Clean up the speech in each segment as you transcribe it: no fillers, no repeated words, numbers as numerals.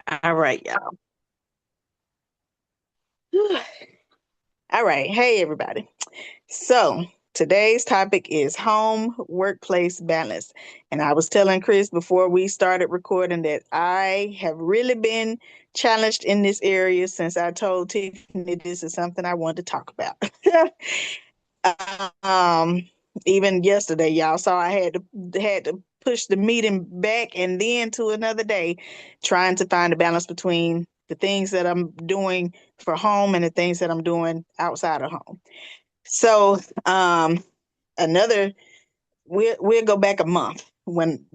All right, y'all. All right. Hey, everybody. So today's topic is home workplace balance. And I was telling Chris before we started recording that I have really been challenged in this area since I told Tiffany this is something I wanted to talk about. um, Even yesterday, y'all saw I had to push the meeting back and then to another day, trying to find a balance between the things that I'm doing for home and the things that I'm doing outside of home. So, another we'll go back a month when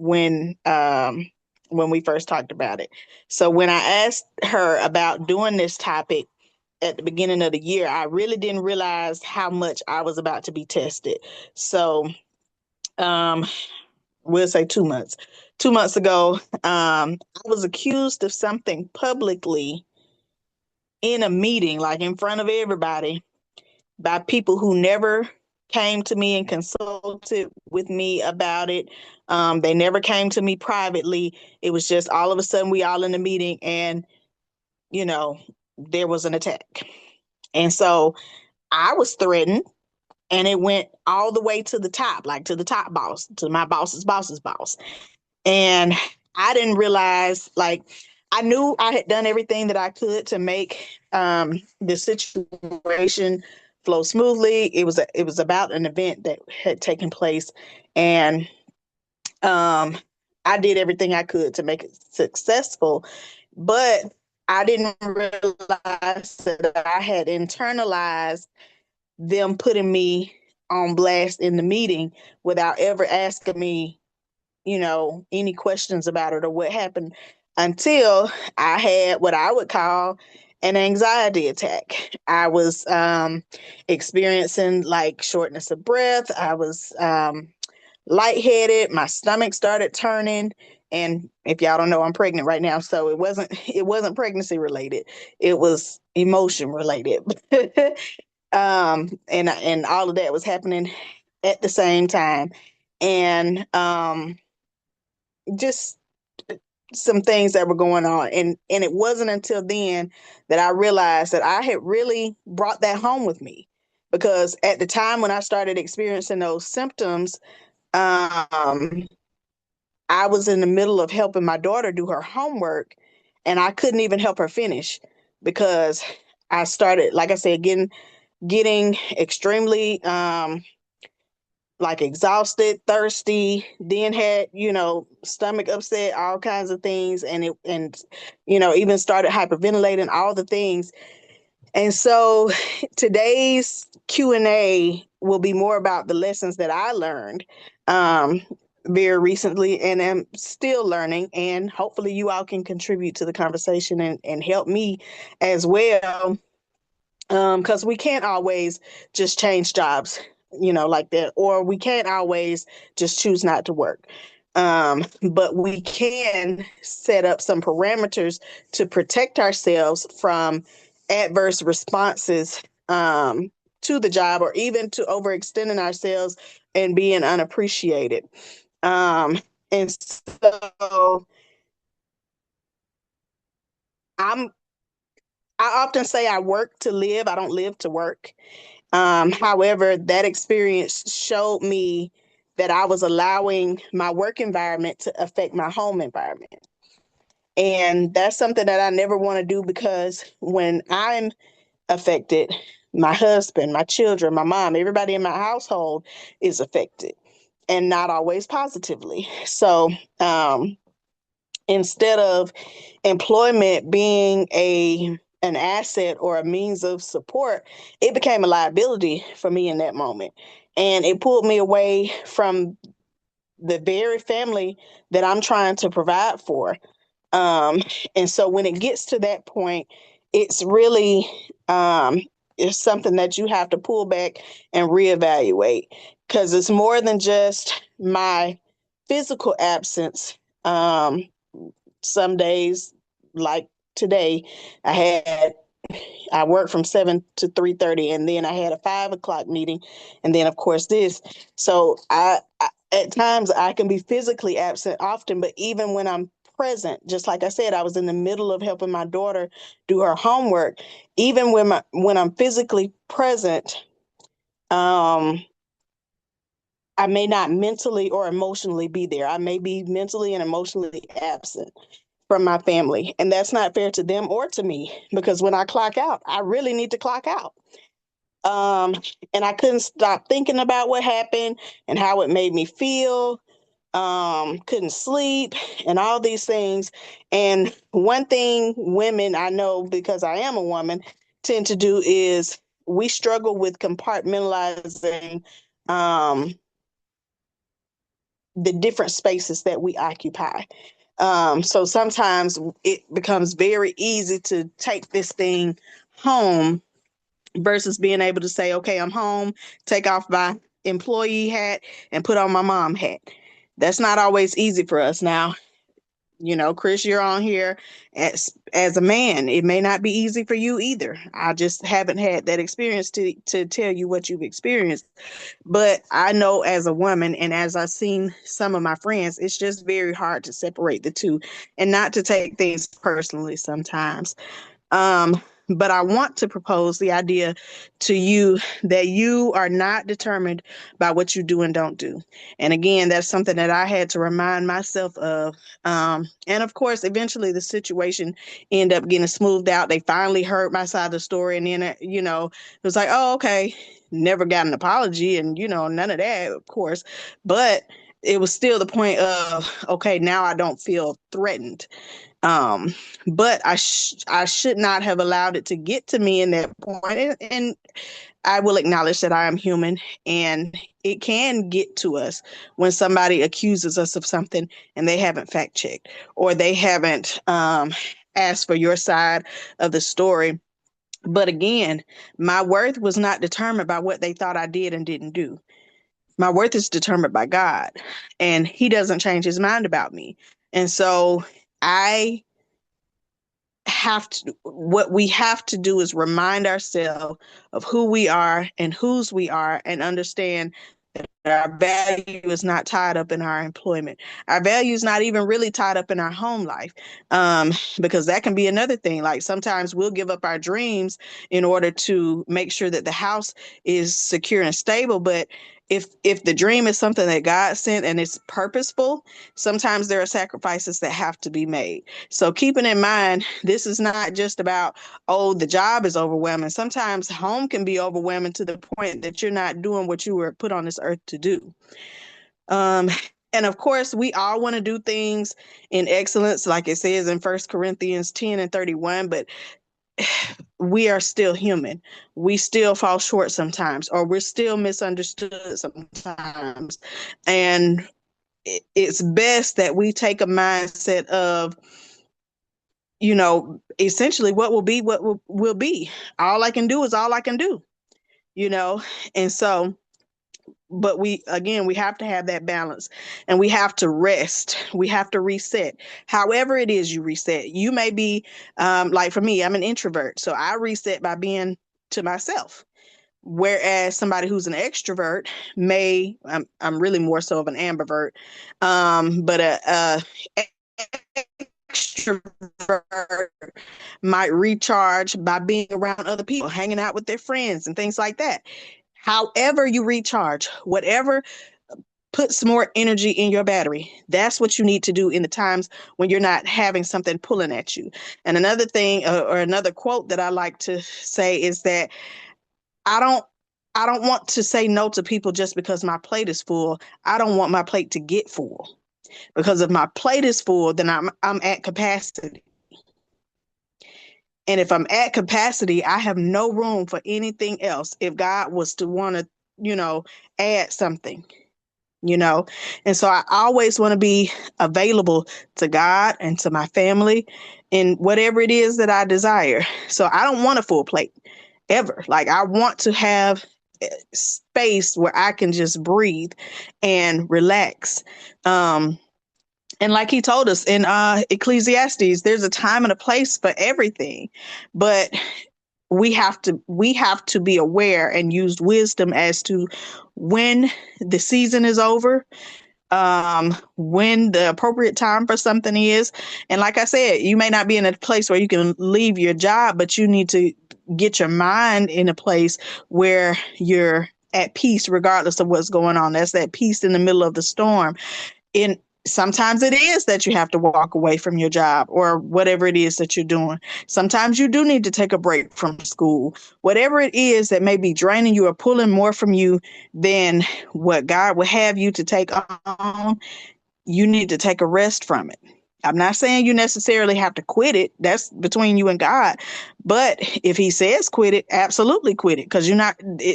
we first talked about it. So when I asked her about doing this topic at the beginning of the year, I really didn't realize how much I was about to be tested. So, um, we'll say 2 months. 2 months ago, I was accused of something publicly in a meeting, like in front of everybody, by people who never came to me and consulted with me about it. They never came to me privately. It was just all of a sudden we all in the meeting and, you know, there was an attack. And so I was threatened and it went all the way to the top, like to the top boss, to my boss's boss's boss. And I didn't realize, like, I knew I had done everything that I could to make the situation flow smoothly. It was about an event that had taken place, and um, I did everything I could to make it successful. But I didn't realize that I had internalized them putting me on blast in the meeting without ever asking me, any questions about it or what happened, until I had what I would call an anxiety attack. I was experiencing like shortness of breath. I was lightheaded. My stomach started turning. And if y'all don't know, I'm pregnant right now, so it wasn't pregnancy related. It was emotion related. And all of that was happening at the same time. And just some things that were going on, and it wasn't until then that I realized that I had really brought that home with me, because at the time when I started experiencing those symptoms, um I was in the middle of helping my daughter do her homework, and I couldn't even help her finish because I started, like I said, getting extremely like exhausted, thirsty, then had, stomach upset, all kinds of things, and even started hyperventilating, all the things. And so today's Q&A will be more about the lessons that I learned um, very recently and am still learning. And hopefully you all can contribute to the conversation and help me as well, because we can't always just change jobs, like that, or we can't always just choose not to work. But we can set up some parameters to protect ourselves from adverse responses to the job, or even to overextending ourselves and being unappreciated. Um, and so I'm I often say I work to live. I don't live to work. However, that experience showed me that I was allowing my work environment to affect my home environment. And that's something that I never want to do, because when I'm affected, my husband, my children, my mom, everybody in my household is affected, and not always positively. So, instead of employment being an asset or a means of support, it became a liability for me in that moment. And it pulled me away from the very family that I'm trying to provide for. Um, and so when it gets to that point, it's really it's something that you have to pull back and reevaluate, because it's more than just my physical absence. Some days, like today, I had I worked from 7 to 3:30, and then I had a 5 o'clock meeting, and then of course this. So I at times I can be physically absent often, but even when I'm present. Just like I said, I was in the middle of helping my daughter do her homework. Even when I'm physically present, um, I may not mentally or emotionally be there. I may be mentally and emotionally absent from my family. And that's not fair to them or to me, because when I clock out, I really need to clock out. Um, and I couldn't stop thinking about what happened and how it made me feel. Couldn't sleep and all these things. And one thing women, I know because I am a woman, tend to do is we struggle with compartmentalizing um, the different spaces that we occupy. So sometimes it becomes very easy to take this thing home versus being able to say, okay, I'm home, take off my employee hat and put on my mom hat. That's not always easy for us. Now, Chris, you're on here as a man. It may not be easy for you either. I just haven't had that experience to tell you what you've experienced. But I know as a woman, and as I've seen some of my friends, it's just very hard to separate the two and not to take things personally sometimes. But I want to propose the idea to you that you are not determined by what you do and don't do. And again, that's something that I had to remind myself of. And of course, eventually the situation ended up getting smoothed out. They finally heard my side of the story. And then, it was like, oh, okay, never got an apology and, none of that, of course. But it was still the point of, okay, now I don't feel threatened. Um, but I should not have allowed it to get to me in that point. And I will acknowledge that I am human, and it can get to us when somebody accuses us of something and they haven't fact checked or they haven't asked for your side of the story. But again, my worth was not determined by what they thought I did and didn't do. My worth is determined by God, and He doesn't change His mind about me. And so I what we have to do is remind ourselves of who we are and whose we are, and understand our value is not tied up in our employment. Our value is not even really tied up in our home life, because that can be another thing. Like sometimes we'll give up our dreams in order to make sure that the house is secure and stable. But if the dream is something that God sent and it's purposeful, sometimes there are sacrifices that have to be made. So keeping in mind, this is not just about, oh, the job is overwhelming. Sometimes home can be overwhelming to the point that you're not doing what you were put on this earth to do. Um, and of course, we all want to do things in excellence, like it says in 1 Corinthians 10 and 31, but we are still human. We still fall short sometimes, or we're still misunderstood sometimes. And it's best that we take a mindset of, essentially what will be, what will be. All I can do is all I can do, you know? And so, but we have to have that balance, and we have to rest. We have to reset. However it is you reset. You may be, like for me, I'm an introvert. So I reset by being to myself. Whereas somebody who's an extrovert may, I'm really more so of an ambivert, but extrovert might recharge by being around other people, hanging out with their friends and things like that. However you recharge, whatever puts more energy in your battery, that's what you need to do in the times when you're not having something pulling at you. And another thing, or another quote that I like to say is that I don't I don't want to say no to people just because my plate is full. I don't want my plate to get full. Because if my plate is full, then I'm at capacity. And if I'm at capacity, I have no room for anything else. If God was to want to, add something, you know. And so I always want to be available to God and to my family in whatever it is that I desire. So I don't want a full plate ever. Like I want to have space where I can just breathe and relax. And like he told us in Ecclesiastes, there's a time and a place for everything. But we have to be aware and use wisdom as to when the season is over, when the appropriate time for something is. And like I said, you may not be in a place where you can leave your job, but you need to get your mind in a place where you're at peace regardless of what's going on. That's that peace in the middle of the storm. In Sometimes it is that you have to walk away from your job or whatever it is that you're doing. Sometimes you do need to take a break from school. Whatever it is that may be draining you or pulling more from you than what God would have you to take on, you need to take a rest from it. I'm not saying you necessarily have to quit it. That's between you and God. But if he says quit it, absolutely quit it, because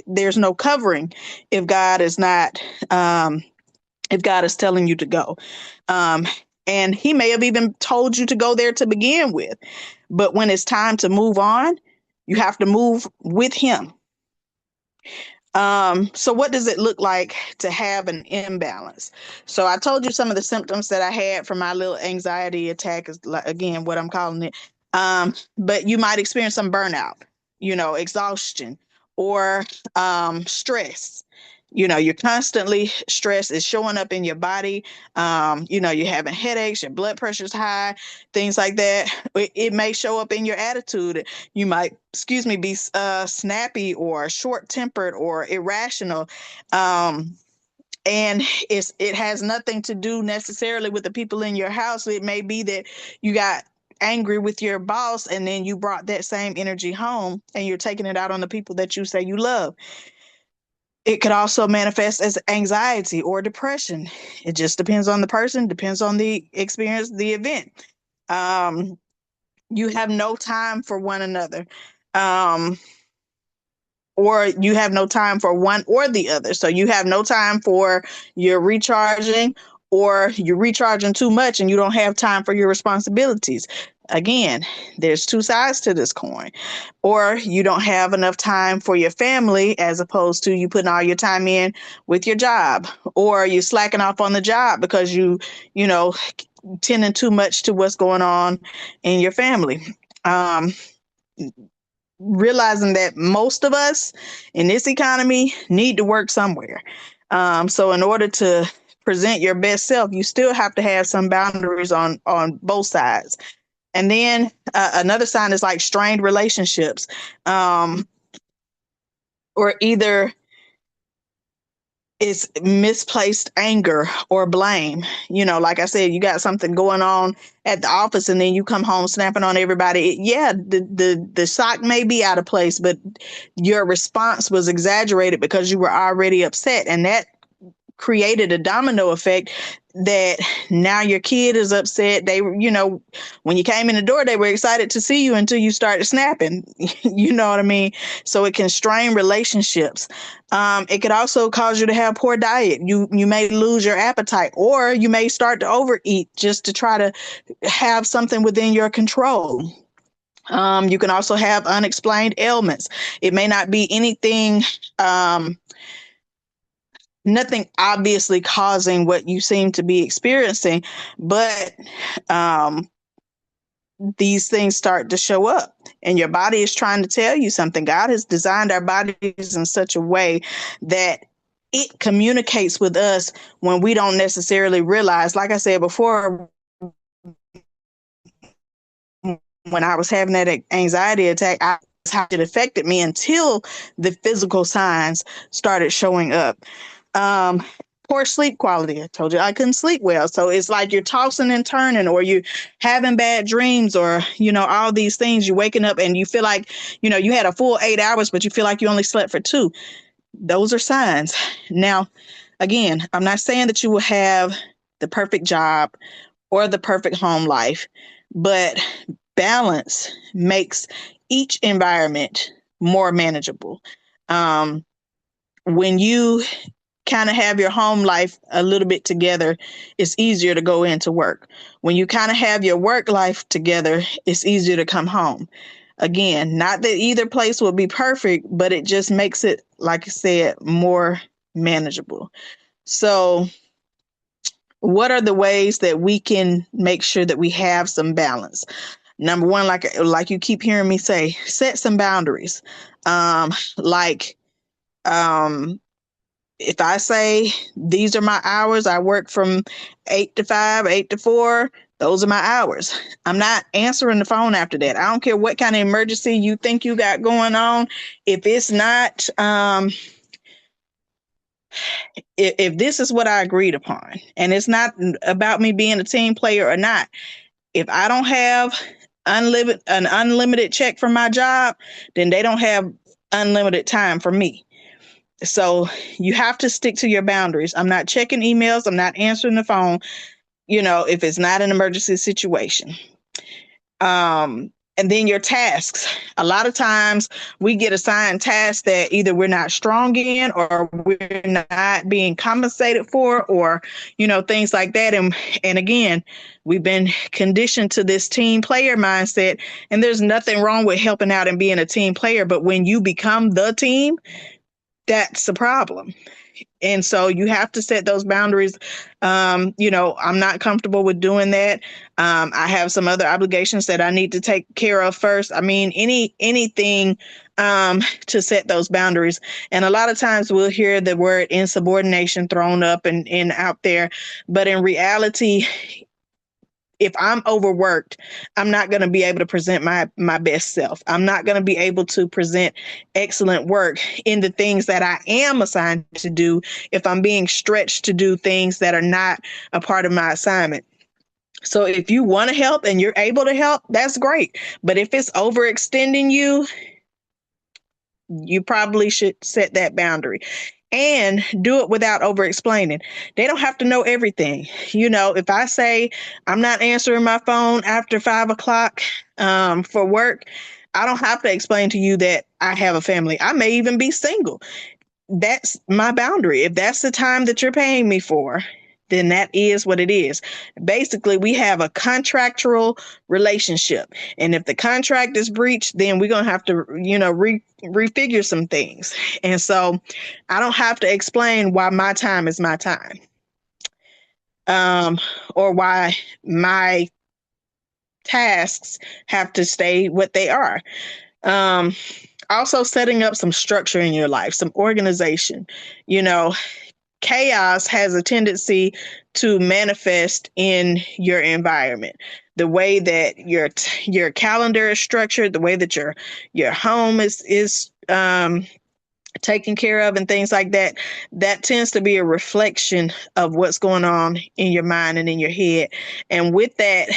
there's no covering if God is not if God is telling you to go. Um, and he may have even told you to go there to begin with. But when it's time to move on, you have to move with him. So what does it look like to have an imbalance? So I told you some of the symptoms that I had from my little anxiety attack is, again, what I'm calling it. But you might experience some burnout, exhaustion, or stress. You're constantly stressed. It's showing up in your body. You're having headaches, your blood pressure's high, things like that. It may show up in your attitude. You might, be snappy or short-tempered or irrational. And it has nothing to do necessarily with the people in your house. It may be that you got angry with your boss and then you brought that same energy home and you're taking it out on the people that you say you love. It could also manifest as anxiety or depression. It just depends on the person, depends on the experience, the event. You have no time for one another. Or you have no time for one or the other. So you have no time for your recharging, or you're recharging too much and you don't have time for your responsibilities. Again, there's two sides to this coin. Or you don't have enough time for your family, as opposed to you putting all your time in with your job, or you're slacking off on the job because you know, tending too much to what's going on in your family. Realizing that most of us in this economy need to work somewhere. So in order to present your best self, you still have to have some boundaries on both sides. And then another sign is like strained relationships, or either it's misplaced anger or blame. Like I said, you got something going on at the office and then you come home snapping on everybody. Yeah, the sock may be out of place, but your response was exaggerated because you were already upset. And that created a domino effect that now your kid is upset. They, when you came in the door, they were excited to see you until you started snapping. You know what I mean? So it can strain relationships. It could also cause you to have poor diet. You may lose your appetite, or you may start to overeat just to try to have something within your control. You can also have unexplained ailments. It may not be anything, nothing obviously causing what you seem to be experiencing, but these things start to show up and your body is trying to tell you something. God has designed our bodies in such a way that it communicates with us when we don't necessarily realize. Like I said before, when I was having that anxiety attack, how it affected me until the physical signs started showing up. Poor sleep quality. I told you I couldn't sleep well. So it's like you're tossing and turning, or you having bad dreams, or, all these things. You're waking up and you feel like, you had a full 8 hours, but you feel like you only slept for 2. Those are signs. Now, again, I'm not saying that you will have the perfect job or the perfect home life, but balance makes each environment more manageable. When you kind of have your home life a little bit together, it's easier to go into work. When you kind of have your work life together, it's easier to come home. Again, not that either place will be perfect, but it just makes it, like I said, more manageable. So what are the ways that we can make sure that we have some balance? Number one, like you keep hearing me say, set some boundaries. Like, if I say these are my hours, I work from 8 to 5, 8 to 4, those are my hours. I'm not answering the phone after that. I don't care what kind of emergency you think you got going on. If it's not, if this is what I agreed upon, and it's not about me being a team player or not, if I don't have an unlimited check for my job, then they don't have unlimited time for me. So you have to stick to your boundaries. I'm not checking emails. I'm not answering the phone, if it's not an emergency situation. And then your tasks. A lot of times we get assigned tasks that either we're not strong in or we're not being compensated for, or, things like that. And again, we've been conditioned to this team player mindset, and there's nothing wrong with helping out and being a team player. But when you become the team, that's the problem. And so you have to set those boundaries. I'm not comfortable with doing that. I have some other obligations that I need to take care of first. I mean, anything to set those boundaries. And a lot of times we'll hear the word insubordination thrown up and out there. But in reality, if I'm overworked, I'm not going to be able to present my best self. I'm not going to be able to present excellent work in the things that I am assigned to do if I'm being stretched to do things that are not a part of my assignment. So if you want to help and you're able to help, that's great. But if it's overextending you, you probably should set that boundary and do it without over explaining. They don't have to know everything. If I say I'm not answering my phone after 5 o'clock for work, I don't have to explain to you that I have a family. I may even be single. That's my boundary. If that's the time that you're paying me for, then that is what it is. Basically, we have a contractual relationship. And if the contract is breached, then we're going to have to, refigure some things. And so I don't have to explain why my time is my time, or why my tasks have to stay what they are. Also, setting up some structure in your life, some organization. Chaos has a tendency to manifest in your environment. The way that your calendar is structured, the way that your home is taken care of, and things like that, that tends to be a reflection of what's going on in your mind and in your head. And with that,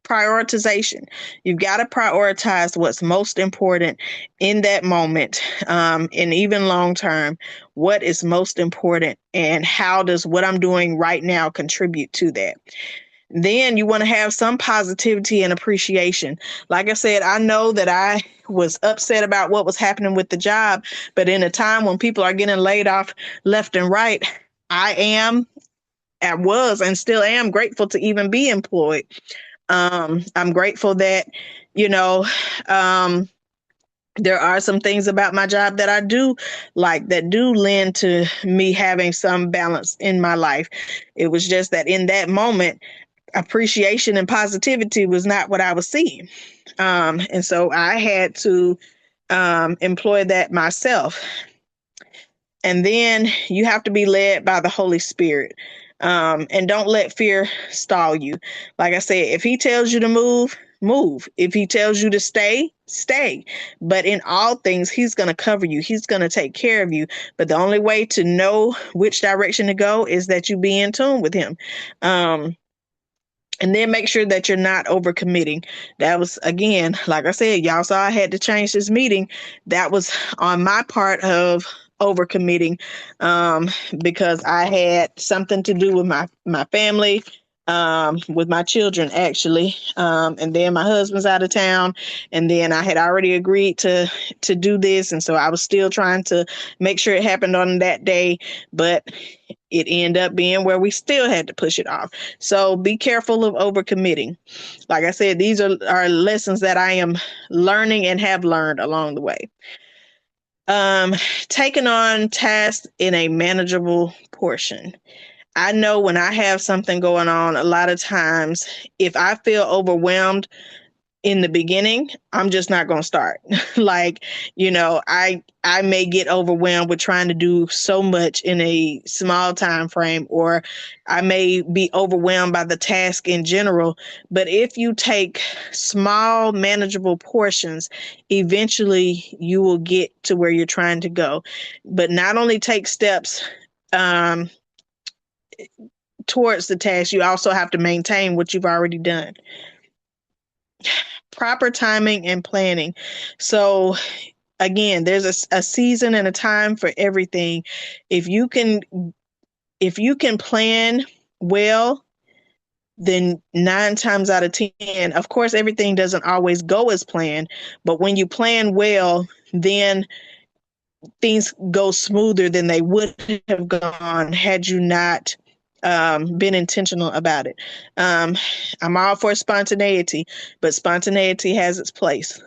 prioritization. You've got to prioritize what's most important in that moment, and even long term. What is most important, and how does what I'm doing right now contribute to that? Then you want to have some positivity and appreciation. Like I said, I know that I was upset about what was happening with the job, but in a time when people are getting laid off left and right, I was and still am grateful to even be employed. I'm grateful that, there are some things about my job that I do like, that do lend to me having some balance in my life. It was just that in that moment, appreciation and positivity was not what I was seeing. And so I had to employ that myself. And then you have to be led by the Holy Spirit. And don't let fear stall you. Like I said, if he tells you to move, move. If he tells you to stay, stay. But in all things, he's going to cover you. He's going to take care of you. But the only way to know which direction to go is that you be in tune with him. And then make sure that you're not overcommitting. That was, again, like I said, y'all saw I had to change this meeting. That was on my part of overcommitting, because I had something to do with my family, with my children, actually. And then my husband's out of town. And then I had already agreed to do this. And so I was still trying to make sure it happened on that day. But it ended up being where we still had to push it off. So be careful of overcommitting. Like I said, these are lessons that I am learning and have learned along the way. Taking on tasks in a manageable portion. I know when I have something going on, a lot of times, if I feel overwhelmed, in the beginning, I'm just not going to start. Like, I may get overwhelmed with trying to do so much in a small time frame, or I may be overwhelmed by the task in general. But if you take small, manageable portions, eventually you will get to where you're trying to go. But not only take steps um, towards the task, you also have to maintain what you've already done. Proper timing and planning. So again, there's a season and a time for everything. If you can plan well, then 9 times out of 10, of course, everything doesn't always go as planned, but when you plan well, then things go smoother than they would have gone had you not been intentional about it. I'm all for spontaneity, but spontaneity has its place.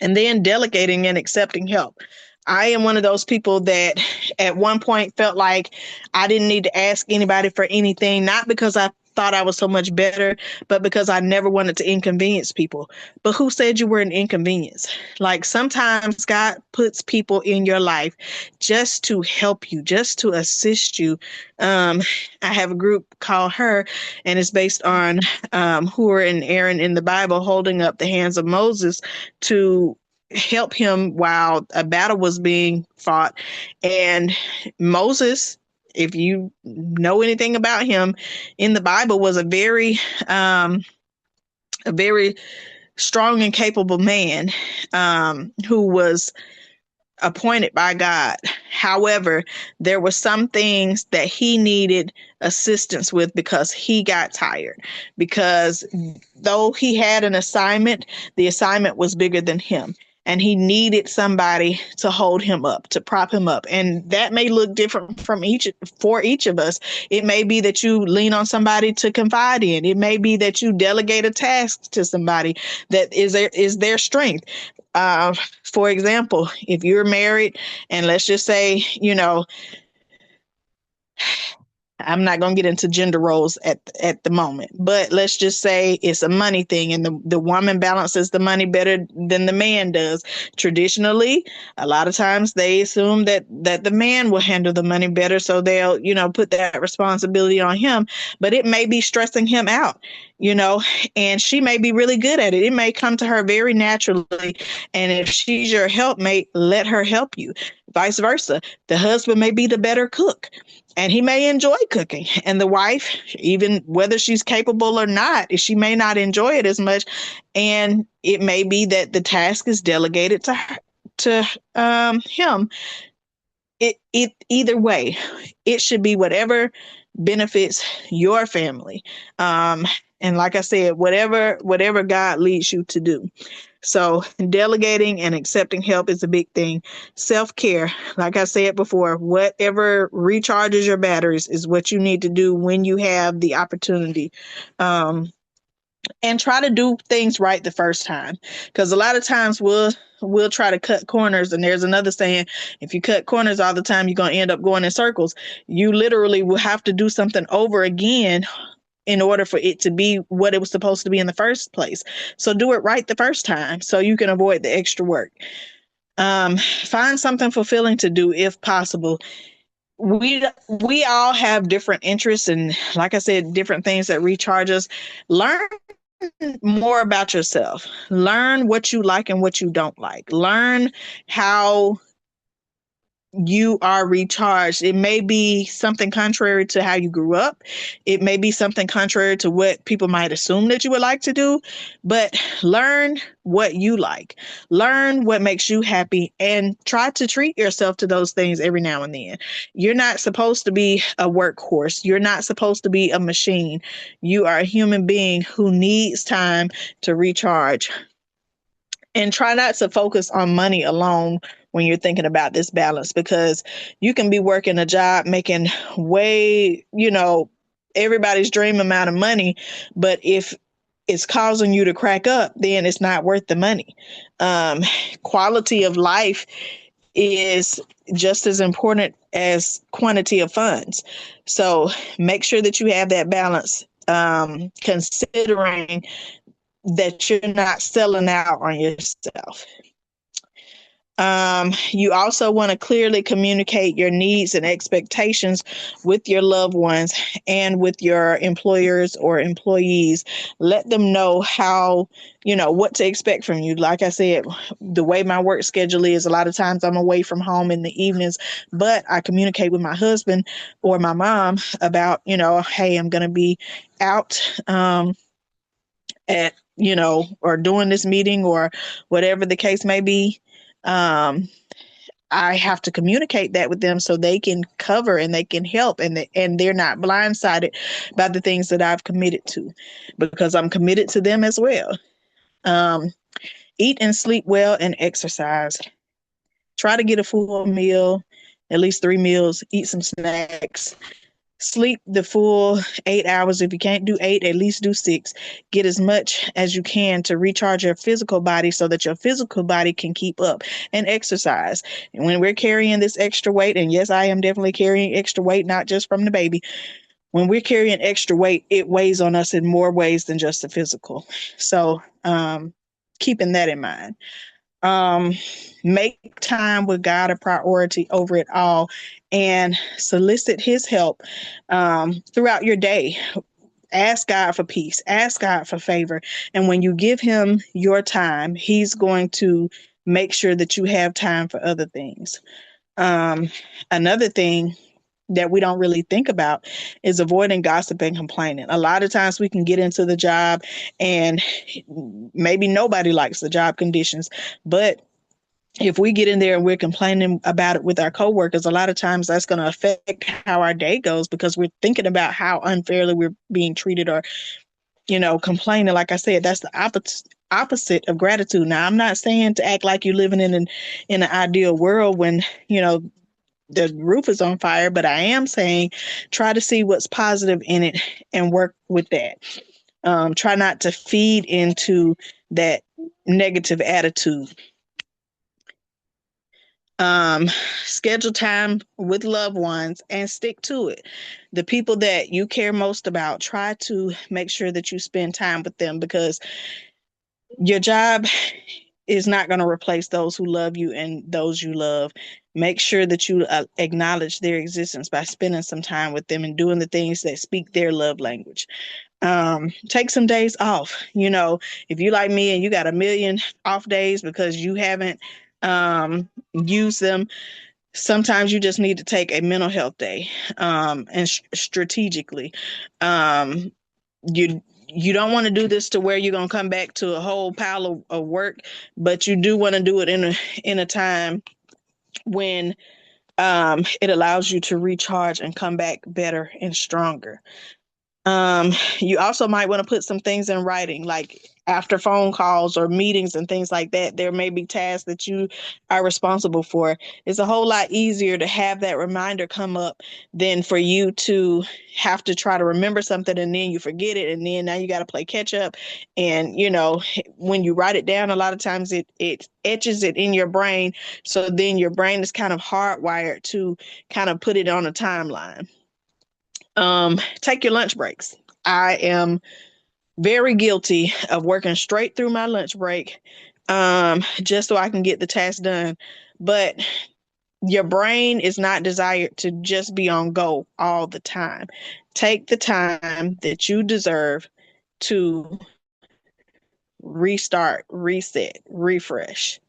And then delegating and accepting help. I am one of those people that at one point felt like I didn't need to ask anybody for anything, not because I thought I was so much better, but because I never wanted to inconvenience people. But who said you were an inconvenience? Like, sometimes God puts people in your life just to help you, just to assist you. I have a group called Her, and it's based on Hur and Aaron in the Bible holding up the hands of Moses to help him while a battle was being fought. And Moses, if you know anything about him in the Bible, was a very strong and capable man who was appointed by God. However, there were some things that he needed assistance with because he got tired. Because though he had an assignment, the assignment was bigger than him. And he needed somebody to hold him up, to prop him up. And that may look different for each of us. It may be that you lean on somebody to confide in. It may be that you delegate a task to somebody that is their strength. For example, if you're married and let's just say, I'm not going to get into gender roles at the moment, but let's just say it's a money thing and the woman balances the money better than the man does. Traditionally, a lot of times they assume that the man will handle the money better, so they'll, put that responsibility on him, but it may be stressing him out, and she may be really good at it. It may come to her very naturally, and if she's your helpmate, let her help you. Vice versa. The husband may be the better cook, and he may enjoy cooking. And the wife, even whether she's capable or not, she may not enjoy it as much. And it may be that the task is delegated to him. It either way, it should be whatever benefits your family. And like I said, whatever God leads you to do. So delegating and accepting help is a big thing. Self-care, like I said before, whatever recharges your batteries is what you need to do when you have the opportunity. And try to do things right the first time, because a lot of times we'll try to cut corners, and there's another saying, if you cut corners all the time, you're going to end up going in circles. You literally will have to do something over again in order for it to be what it was supposed to be in the first place. So do it right the first time so you can avoid the extra work. Find something fulfilling to do if possible. We all have different interests, and like I said, different things that recharge us. Learn more about yourself. Learn what you like and what you don't like. Learn how you are recharged. It may be something contrary to how you grew up. It may be something contrary to what people might assume that you would like to do, but learn what you like. Learn what makes you happy and try to treat yourself to those things every now and then. You're not supposed to be a workhorse. You're not supposed to be a machine. You are a human being who needs time to recharge. And try not to focus on money alone when you're thinking about this balance, because you can be working a job making way, everybody's dream amount of money, but if it's causing you to crack up, then it's not worth the money. Quality of life is just as important as quantity of funds. So make sure that you have that balance, considering that you're not selling out on yourself. You also want to clearly communicate your needs and expectations with your loved ones and with your employers or employees. Let them know how, what to expect from you. Like I said, the way my work schedule is, a lot of times I'm away from home in the evenings, but I communicate with my husband or my mom about, hey, I'm going to be out. At or doing this meeting or whatever the case may be. I have to communicate that with them so they can cover and they can help, and they're not blindsided by the things that I've committed to, because I'm committed to them as well. um, Eat and sleep well and exercise. Try to get a full meal, at least 3 meals. Eat some snacks. Sleep the full 8 hours. If you can't do 8, at least do 6. Get as much as you can to recharge your physical body so that your physical body can keep up, and exercise. And when we're carrying this extra weight, and yes, I am definitely carrying extra weight, not just from the baby. When we're carrying extra weight, it weighs on us in more ways than just the physical. So, keeping that in mind. um, Make time with God a priority over it all, and solicit his help throughout your day. Ask God for peace, ask God for favor. And when you give him your time, he's going to make sure that you have time for other things. um, Another thing that we don't really think about is avoiding gossip and complaining. A lot of times we can get into the job and maybe nobody likes the job conditions, but if we get in there and we're complaining about it with our coworkers, a lot of times that's going to affect how our day goes, because we're thinking about how unfairly we're being treated, or complaining. Like I said, that's the opposite of gratitude. Now, I'm not saying to act like you're living in an ideal world when the roof is on fire, but I am saying try to see what's positive in it and work with that. Try not to feed into that negative attitude. um Schedule time with loved ones and stick to it. The people that you care most about, try to make sure that you spend time with them, because your job is not going to replace those who love you and those you love. Make sure that you acknowledge their existence by spending some time with them and doing the things that speak their love language. Take some days off. If you like me and you got a million off days because you haven't used them, sometimes you just need to take a mental health day, and strategically. Um, you don't want to do this to where you're going to come back to a whole pile of work, but you do want to do it in a time when it allows you to recharge and come back better and stronger. You also might want to put some things in writing, like after phone calls or meetings and things like that. There may be tasks that you are responsible for. It's a whole lot easier to have that reminder come up than for you to have to try to remember something and then you forget it. And then now you got to play catch up. And, when you write it down, a lot of times it etches it in your brain. So then your brain is kind of hardwired to kind of put it on a timeline. Take your lunch breaks. I am very guilty of working straight through my lunch break, just so I can get the task done. But your brain is not desired to just be on go all the time. Take the time that you deserve to restart, reset, refresh.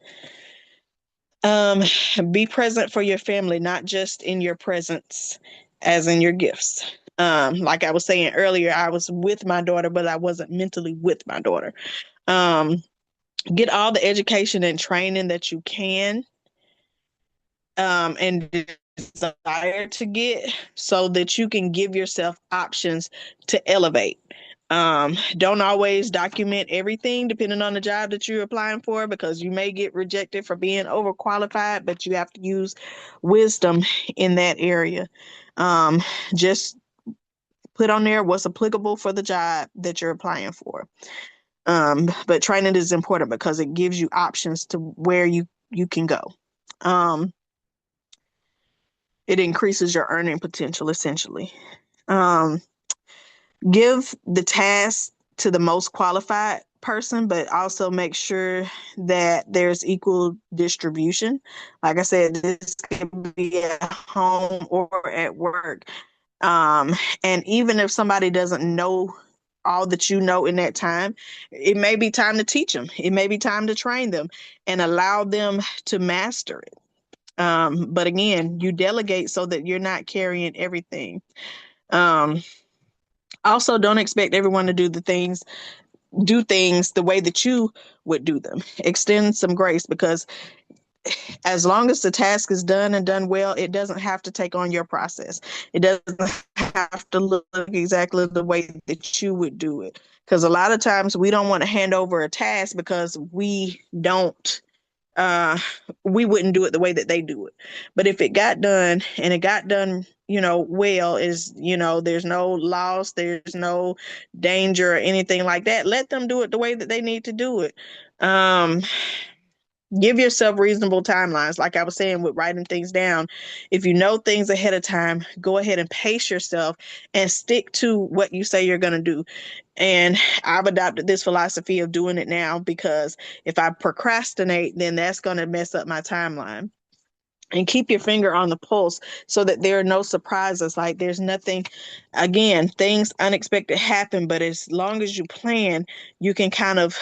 Um, be present for your family, not just in your presence, as in your gifts. Like I was saying earlier, I was with my daughter, but I wasn't mentally with my daughter. Um, get all the education and training that you can, and desire to get, so that you can give yourself options to elevate. Don't always document everything depending on the job that you're applying for, because you may get rejected for being overqualified, but you have to use wisdom in that area. Just put on there what's applicable for the job that you're applying for. But training is important because it gives you options to where you can go. It increases your earning potential, essentially. Um, Give the task to the most qualified person, but also make sure that there's equal distribution. Like I said, this could be at home or at work. Um, and even if somebody doesn't know all that you know in that time, it may be time to teach them. It may be time to train them and allow them to master it. But again, you delegate so that you're not carrying everything. Um, Also, don't expect everyone to do things the way that you would do them. Extend some grace, because as long as the task is done and done well, it doesn't have to take on your process. It doesn't have to look exactly the way that you would do it. Because a lot of times we don't want to hand over a task because uh we wouldn't do it the way that they do it. But if it got done and it got done, well, is, there's no loss, there's no danger or anything like that, let them do it the way that they need to do it. um Give yourself reasonable timelines. Like I was saying with writing things down, if you know things ahead of time, go ahead and pace yourself and stick to what you say you're going to do. And I've adopted this philosophy of doing it now, because if I procrastinate, then that's going to mess up my timeline. And keep your finger on the pulse so that there are no surprises. Like there's nothing, again, things unexpected happen, but as long as you plan, you can kind of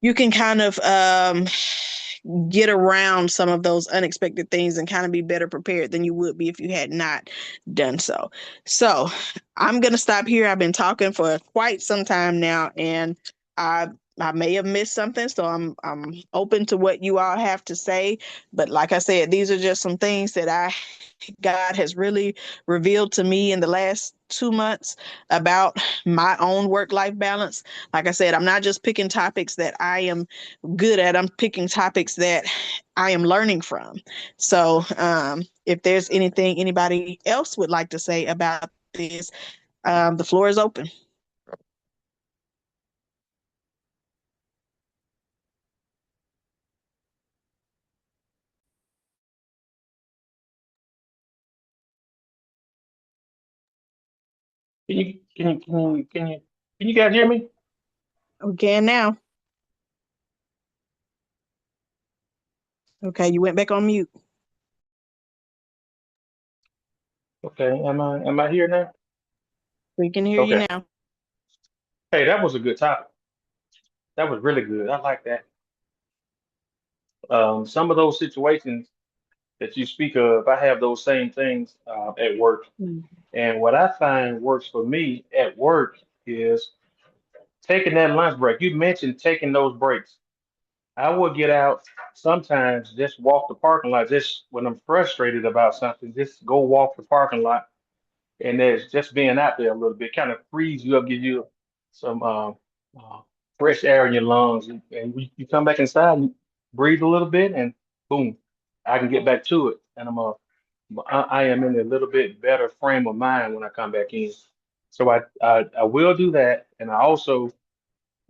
you can kind of get around some of those unexpected things and kind of be better prepared than you would be if you had not done so. So I'm going to stop here. I've been talking for quite some time now, and I I may have missed something, so I'm open to what you all have to say. But like I said, these are just some things that God has really revealed to me in the last 2 months about my own work-life balance. Like I said, I'm not just picking topics that I am good at. I'm picking topics that I am learning from. So, if there's anything anybody else would like to say about this, the floor is open. Can you guys hear me? Okay, now. Okay, you went back on mute. Okay, am I here now? We can hear you Okay. now. Hey, that was a good topic. That was really good. I like that. Some of those situations that you speak of, I have those same things at work. Mm. And what I find works for me at work is taking that lunch break. You mentioned taking those breaks. I will get out sometimes, just walk the parking lot, just when I'm frustrated about something, just go walk the parking lot, and there's just being out there a little bit kind of frees you up, give you some uh, fresh air in your lungs, and you come back inside and breathe a little bit, and boom, I can get back to it, and I am in a little bit better frame of mind when I come back in. So I will do that, and I also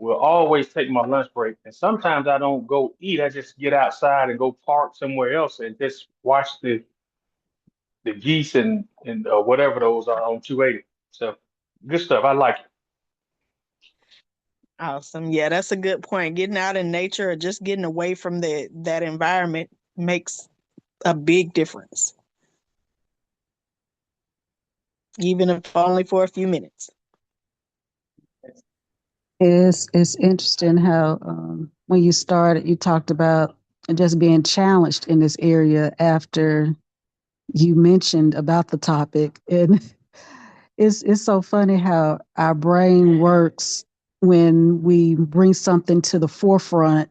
will always take my lunch break. And sometimes I don't go eat; I just get outside and go park somewhere else and just watch the geese and whatever those are on 280. So good stuff. I like it. Awesome. Yeah, that's a good point. Getting out in nature or just getting away from that environment makes a big difference, even if only for a few minutes. It's interesting how when you started, you talked about just being challenged in this area after you mentioned about the topic, and it's so funny how our brain works when we bring something to the forefront.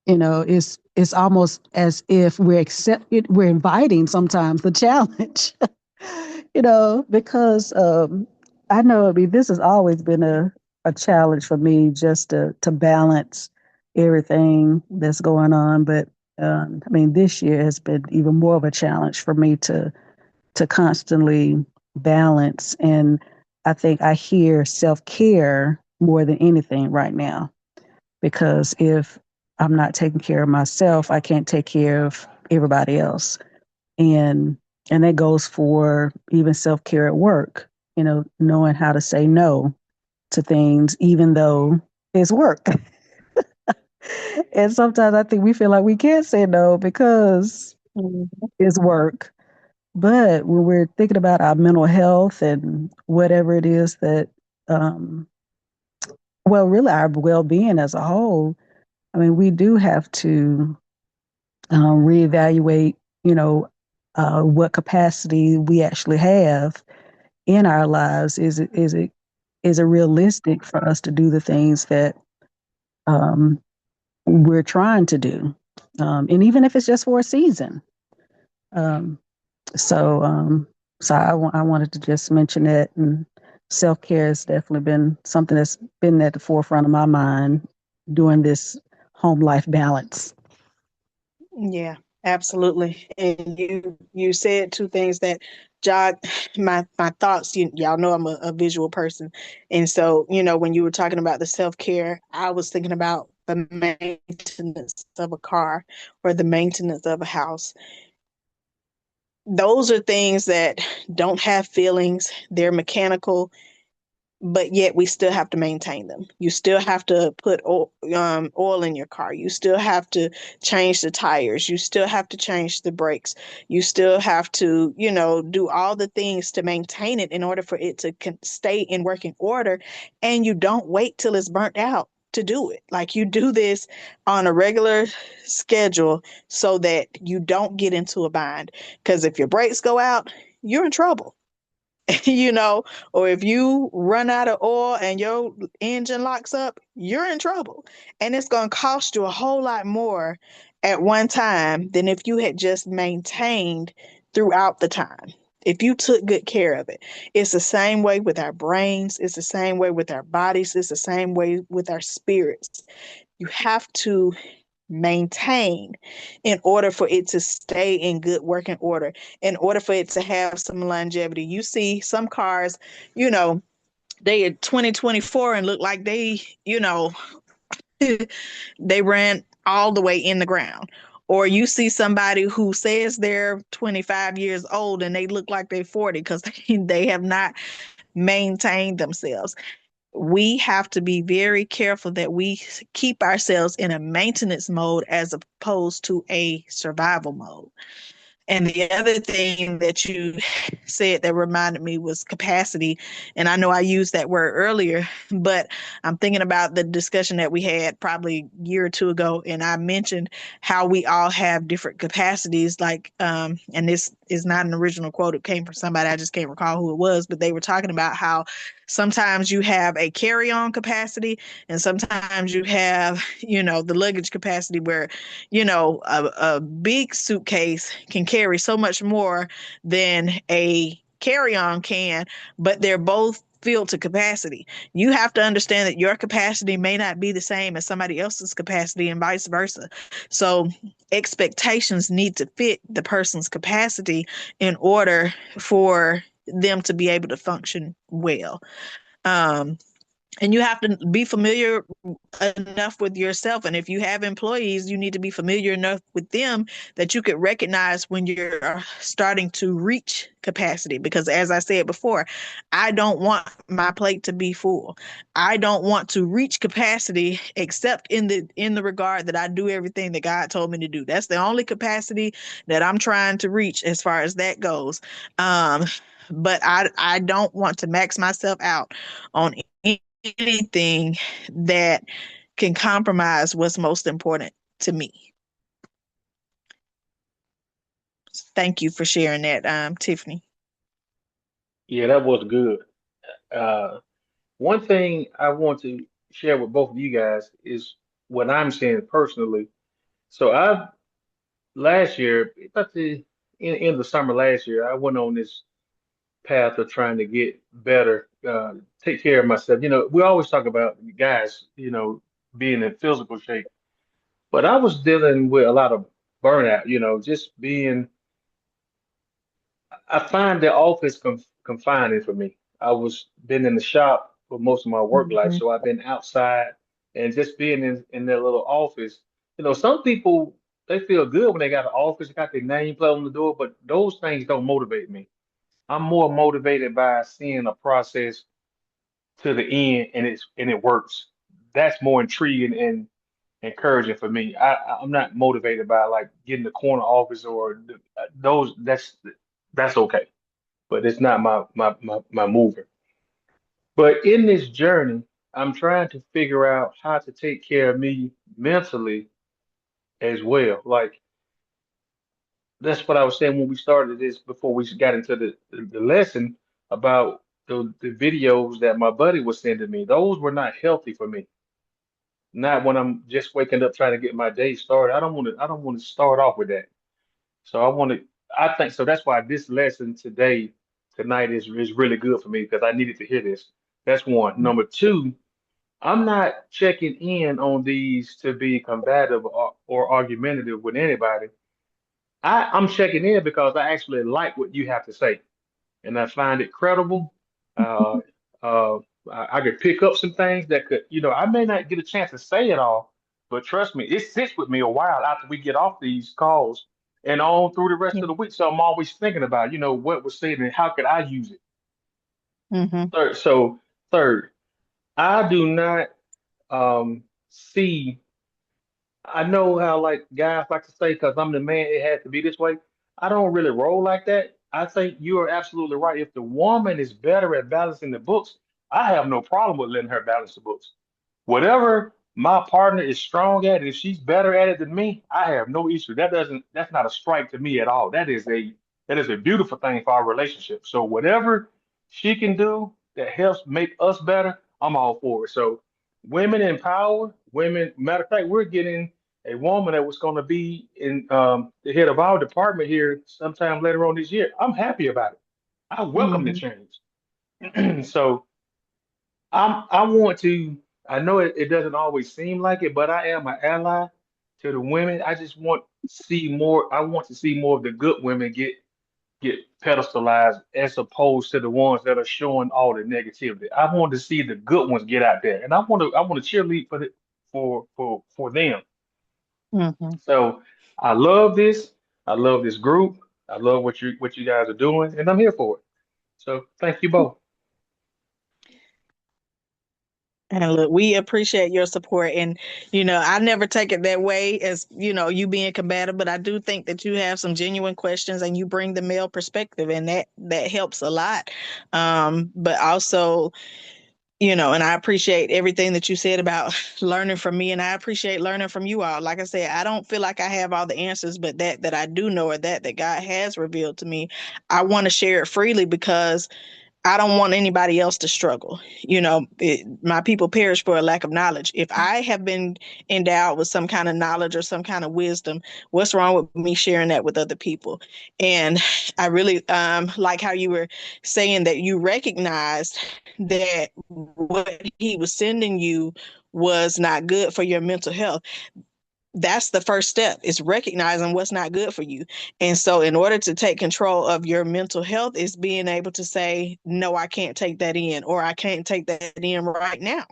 It's almost as if we're inviting sometimes the challenge. Because I know, I mean, this has always been a challenge for me, just to balance everything that's going on. But I mean, this year has been even more of a challenge for me to constantly balance. And I think I hear self-care more than anything right now, because if I'm not taking care of myself, I can't take care of everybody else. And and that goes for even self-care at work, knowing how to say no, to things, even though it's work. And sometimes I think we feel like we can't say no because Mhm. it's work. But when we're thinking about our mental health and whatever it is that, um, well, really our well being as a whole, I mean, we do have to reevaluate, you know, what capacity we actually have in our lives. Is it realistic for us to do the things that um, we're trying to do, and even if it's just for a season. Um, so, I wanted to just mention that, and self care has definitely been something that's been at the forefront of my mind during this home life balance. Yeah, absolutely. And you said two things that jog my thoughts. Y'all know I'm a visual person, and so when you were talking about the self-care, I was thinking about the maintenance of a car or the maintenance of a house. Those are things that don't have feelings. They're mechanical, but yet we still have to maintain them. You still have to put oil in your car. You still have to change the tires. You still have to change the brakes. You still have to, do all the things to maintain it in order for it to stay in working order. And you don't wait till it's burnt out to do it. Like you do this on a regular schedule so that you don't get into a bind. Because if your brakes go out, you're in trouble. you know, or if you run out of oil and your engine locks up, you're in trouble. And it's going to cost you a whole lot more at one time than if you had just maintained throughout the time. If you took good care of it, it's the same way with our brains, it's the same way with our bodies, it's the same way with our spirits. You have to maintain in order for it to stay in good working order, in order for it to have some longevity. You see some cars, you know, they are 2024 and look like they ran all the way in the ground. Or you see somebody who says they're 25 years old and they look like they're 40 because they have not maintained themselves. We have to be very careful that we keep ourselves in a maintenance mode as opposed to a survival mode. And the other thing that you said that reminded me was capacity. And I know I used that word earlier, but I'm thinking about the discussion that we had probably a year or two ago. And I mentioned how we all have different capacities. Like, and this is not an original quote, it came from somebody, I just can't recall who it was, but they were talking about how sometimes you have a carry on capacity and sometimes you have, the luggage capacity where a big suitcase can carry so much more than a carry on can, but they're both filled to capacity. You have to understand that your capacity may not be the same as somebody else's capacity and vice versa. So expectations need to fit the person's capacity in order for them to be able to function well. Um, and you have to be familiar enough with yourself. And if you have employees, you need to be familiar enough with them that you could recognize when you're starting to reach capacity. Because as I said before, I don't want my plate to be full. I don't want to reach capacity except in the regard that I do everything that God told me to do. That's the only capacity that I'm trying to reach as far as that goes. Um, but I don't want to max myself out on anything that can compromise what's most important to me. Thank you for sharing that, Tiffany. Yeah, that was good. Uh, One thing I want to share with both of you guys is what I'm seeing personally. So I last year, about the in the summer last year, I went on this path of trying to get better, take care of myself. We always talk about guys, being in physical shape, but I was dealing with a lot of burnout, just being I find the office confining for me. I was been in the shop for most of my work life, Mhm. so I've been outside and just being in their little office. Some people they feel good when they got an office, got their name plate on the door, but those things don't motivate me. I'm more motivated by seeing a process to the end and it works. That's more intriguing and encouraging for me. I'm not motivated by like getting the corner office or those. That's okay, but it's not my mover. But in this journey, I'm trying to figure out how to take care of me mentally as well. Like that's what I was saying when we started this before we got into the lesson about the videos that my buddy was sending me. Those were not healthy for me. Not when I'm just waking up trying to get my day started. I don't want to start off with that. So I think so that's why this lesson tonight is really good for me because I needed to hear this. That's one. Number two, I'm not checking in on these to be combative or argumentative with anybody. I'm checking in because I actually like what you have to say and I find it credible. Uh, uh, I could pick up some things that could, I may not get a chance to say it all, but trust me, it sits with me a while after we get off these calls and on through the rest of the week. So I'm always thinking about, what was said and how could I use it. Mm-hmm. Third, I do not see. I know how like guys like to say because I'm the man, it has to be this way. I don't really roll like that. I think you are absolutely right. If the woman is better at balancing the books, I have no problem with letting her balance the books. Whatever my partner is strong at, and if she's better at it than me, I have no issue. That's not a strike to me at all. That is a beautiful thing for our relationship. So whatever she can do that helps make us better, I'm all for it. So women in power, women, matter of fact, we're getting a woman that was going to be in the head of our department here sometime later on this year. I'm happy about it. I welcome the Mm-hmm. change. So I want to. I know it doesn't always seem like it, but I am an ally to the women. I just want see more. I want to see more of the good women get pedestalized as opposed to the ones that are showing all the negativity. I want to see the good ones get out there, and I want to cheerlead for them. Mm-hmm. So I love this. I love this group. I love what you guys are doing, and I'm here for it. So thank you both. And look, we appreciate your support. And, I never take it that way as, you being combative, but I do think that you have some genuine questions and you bring the male perspective and that helps a lot. But also, and I appreciate everything that you said about learning from me, and I appreciate learning from you all. Like I said, I don't feel like I have all the answers, but that I do know, or that God has revealed to me, I want to share it freely because I don't want anybody else to struggle. My people perish for a lack of knowledge. If I have been endowed with some kind of knowledge or some kind of wisdom, what's wrong with me sharing that with other people? And I really like how you were saying that you recognized that what he was sending you was not good for your mental health. That's the first step, is recognizing what's not good for you. And so in order to take control of your mental health is being able to say, no, I can't take that in, or I can't take that in right now.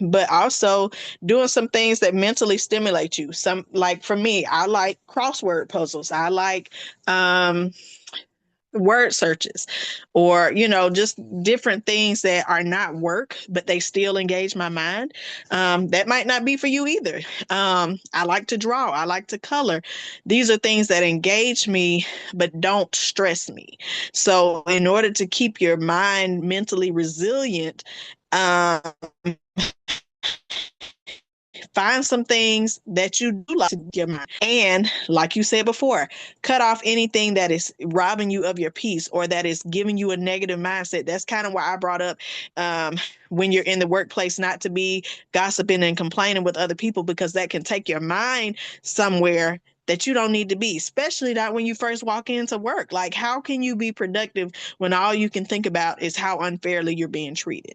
But also doing some things that mentally stimulate you. Some, like for me, I like crossword puzzles. I like word searches, or just different things that are not work but they still engage my mind. That might not be for you either. I like to draw, I like to color. These are things that engage me but don't stress me. So in order to keep your mind mentally resilient, um, find some things that you do like to get your mind. And like you said before, cut off anything that is robbing you of your peace or that is giving you a negative mindset. That's kind of why I brought up um, when you're in the workplace, not to be gossiping and complaining with other people, because that can take your mind somewhere that you don't need to be, especially not when you first walk into work. Like, how can you be productive when all you can think about is how unfairly you're being treated?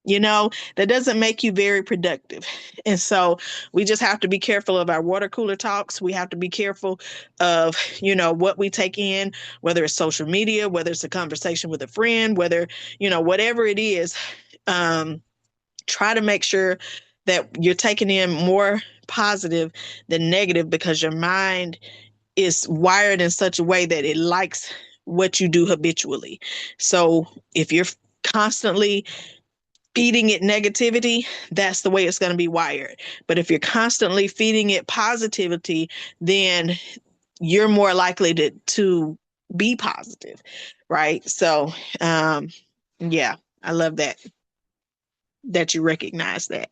That doesn't make you very productive. And so we just have to be careful of our water cooler talks. We have to be careful of, what we take in, whether it's social media, whether it's a conversation with a friend, whether, whatever it is. Um, Try to make sure that you're taking in more positive than negative, because your mind is wired in such a way that it likes what you do habitually. So if you're constantly feeding it negativity, that's the way it's going to be wired. But if you're constantly feeding it positivity, then you're more likely to be positive, right? So, yeah, I love that you recognize that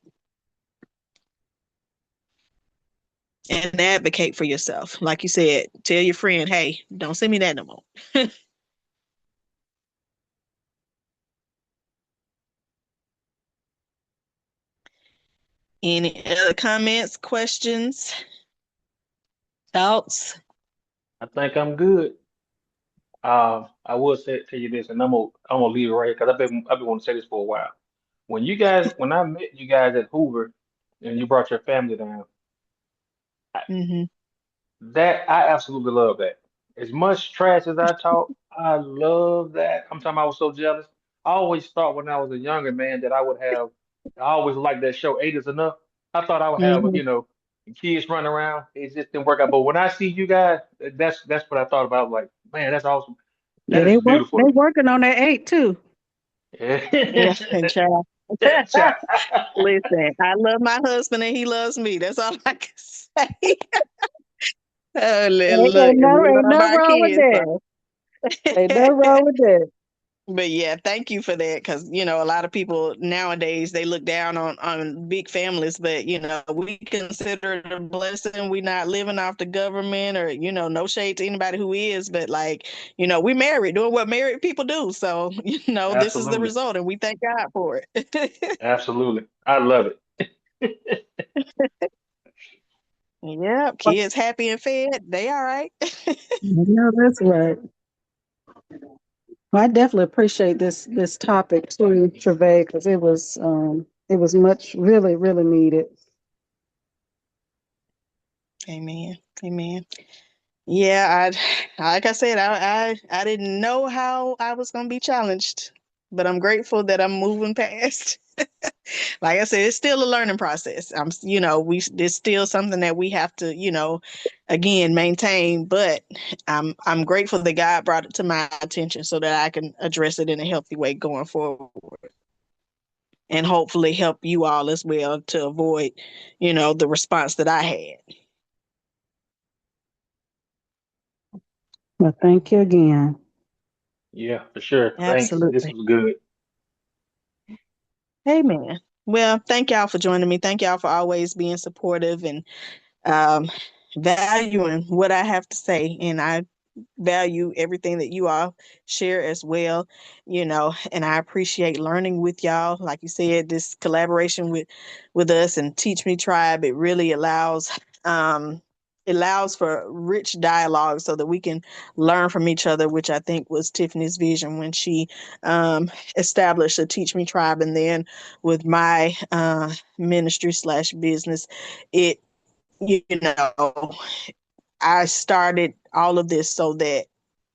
and advocate for yourself. Like you said, tell your friend, hey, don't send me that no more. Any other comments, questions, thoughts? I think I'm good. I will say tell you this, and I'm gonna leave it right here because I've been wanting to say this for a while. When I met you guys at Hoover, and you brought your family down, Mm-hmm. that I absolutely love that. As much trash as I talk, I love that. I'm talking, I was so jealous. I always thought when I was a younger man that I would have. I always liked that show, Eight is Enough. I thought I would have, Mm-hmm. kids running around. It just didn't work out. But when I see you guys, that's what I thought about. Like, man, that's awesome. Yeah, That is they beautiful to me. working on that 8 too. Yeah, and child. Child. Listen, I love my husband and he loves me. That's all I can say. Oh, look, we Ain't love no our wrong with kids. that. Ain't no wrong with that. But yeah, thank you for that because a lot of people nowadays they look down on big families, but we consider it a blessing. We not living off the government or no shade to anybody who is, but like we married doing what married people do. So this is the Absolutely. result, and we thank God for it. Absolutely. I love it. Yep, kids happy and fed, they all right. No, that's right. Well, I definitely appreciate this topic too, Travay, because it was much really, really needed. Amen. Amen. Yeah, I like I said, I didn't know how I was gonna be challenged, but I'm grateful that I'm moving past. Like I said, it's still a learning process. We it's still something that we have to, again, maintain. But I'm grateful that God brought it to my attention so that I can address it in a healthy way going forward, and hopefully help you all as well to avoid, the response that I had. Well, thank you again. Yeah, for sure. Thanks. This Absolutely. was good. Amen. Well, thank y'all for joining me. Thank y'all for always being supportive and um, valuing what I have to say. And I value everything that you all share as well, and I appreciate learning with y'all. Like you said, this collaboration with us and Teach Me Tribe, it really allows for rich dialogue so that we can learn from each other, which I think was Tiffany's vision when she established a Teach Me Tribe. And then with my ministry slash business, it you know I started all of this so that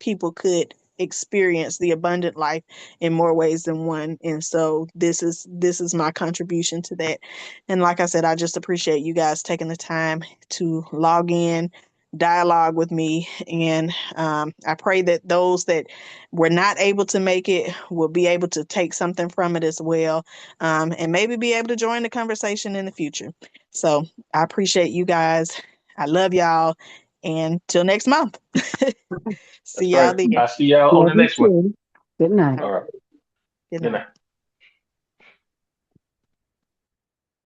people could experience the abundant life in more ways than one. And so this is my contribution to that. And like I said, I just appreciate you guys taking the time to log in, dialogue with me, and I pray that those that were not able to make it will be able to take something from it as well, and maybe be able to join the conversation in the future. So I appreciate you guys. I love y'all. And till next month. See That's y'all right. then. I'll see y'all on Love the you next one. too. Good night. All All right. right. Good Good night. night.